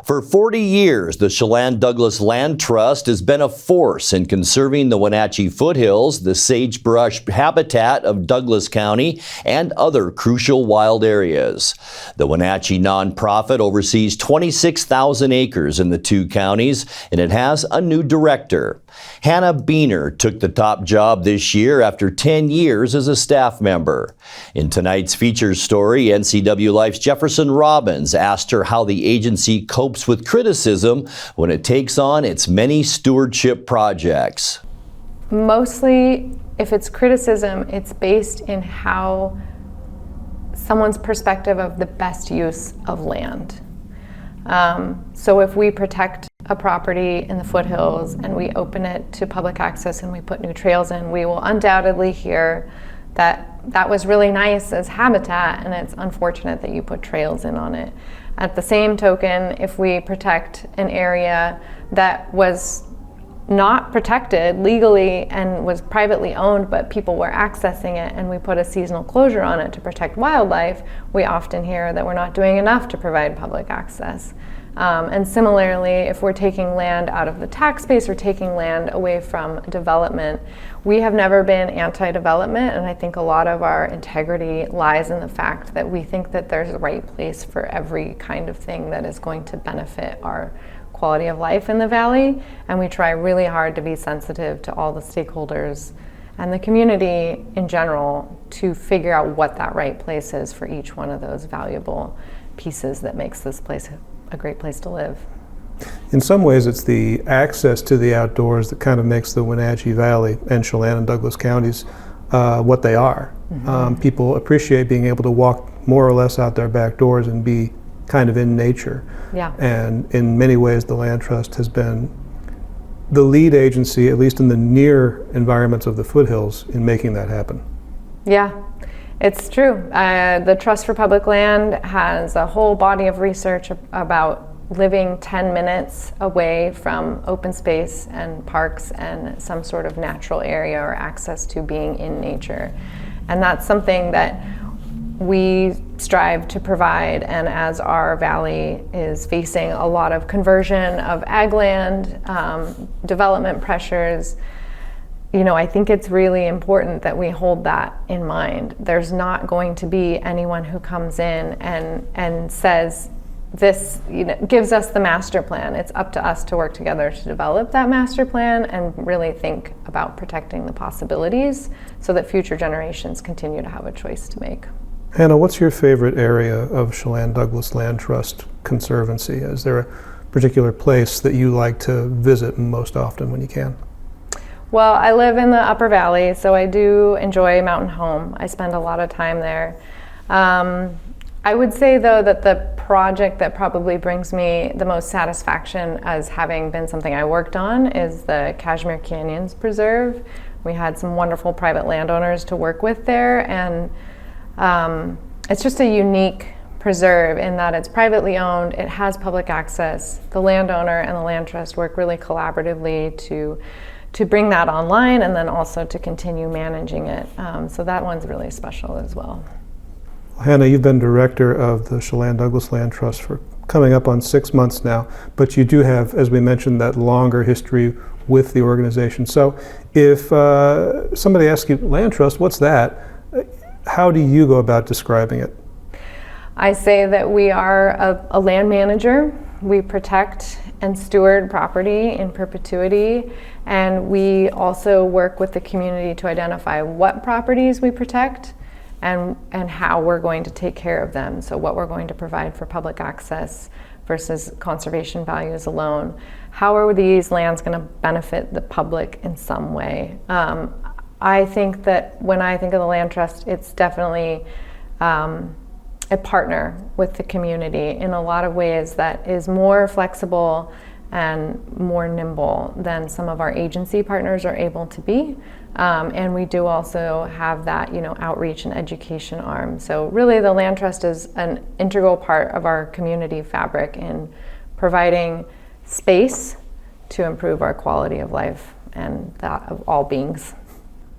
For 40 years, the Chelan-Douglas Land Trust has been a force in conserving the Wenatchee Foothills, the sagebrush habitat of Douglas County, and other crucial wild areas. The Wenatchee nonprofit oversees 26,000 acres in the two counties, and it has a new director. Hannah Beaner took the top job this year after 10 years as a staff member. In tonight's feature story, NCW Life's Jefferson Robbins asked her how the agency copes with criticism when it takes on its many stewardship projects. Mostly, if it's criticism, it's based in how someone's perspective of the best use of land. So if we protect a property in the foothills and we open it to public access and we put new trails in, we will undoubtedly hear that was really nice as habitat and it's unfortunate that you put trails in on it. At the same token, if we protect an area that was not protected legally and was privately owned, but people were accessing it, and we put a seasonal closure on it to protect wildlife, we often hear that we're not doing enough to provide public access. And similarly, if we're taking land out of the tax base or taking land away from development, we have never been anti-development, and I think a lot of our integrity lies in the fact that we think that there's a right place for every kind of thing that is going to benefit our quality of life in the valley, and we try really hard to be sensitive to all the stakeholders and the community in general to figure out what that right place is for each one of those valuable pieces that makes this place a great place to live. In some ways, it's the access to the outdoors that kind of makes the Wenatchee Valley and Chelan and Douglas counties what they are. Mm-hmm. People appreciate being able to walk more or less out their back doors and be kind of in nature. Yeah. And in many ways, the Land Trust has been the lead agency, at least in the near environments of the foothills, in making that happen. Yeah. It's true. The Trust for Public Land has a whole body of research about living 10 minutes away from open space and parks and some sort of natural area or access to being in nature. And that's something that we strive to provide, and as our valley is facing a lot of conversion of ag land, development pressures, I think it's really important that we hold that in mind. There's not going to be anyone who comes in and says this, gives us the master plan. It's up to us to work together to develop that master plan and really think about protecting the possibilities so that future generations continue to have a choice to make. Hannah, what's your favorite area of Chelan-Douglas Land Trust Conservancy? Is there a particular place that you like to visit most often when you can? Well, I live in the Upper Valley, so I do enjoy Mountain Home. I spend a lot of time there. I would say, though, that the project that probably brings me the most satisfaction as having been something I worked on is the Cashmere Canyons Preserve. We had some wonderful private landowners to work with there, and it's just a unique preserve in that it's privately owned, it has public access. The landowner and the land trust work really collaboratively to bring that online and then also to continue managing it. So that one's really special as well. Hannah, you've been director of the Chelan-Douglas Land Trust for coming up on 6 months now, but you do have, as we mentioned, that longer history with the organization. So if somebody asks you, Land Trust, what's that? How do you go about describing it? I say that we are a land manager. We protect and steward property in perpetuity, and we also work with the community to identify what properties we protect and how we're going to take care of them. So what we're going to provide for public access versus conservation values alone. How are these lands going to benefit the public in some way? I think that when I think of the Land Trust, it's definitely a partner with the community in a lot of ways that is more flexible and more nimble than some of our agency partners are able to be. And we do also have that, outreach and education arm. So really the Land Trust is an integral part of our community fabric in providing space to improve our quality of life and that of all beings.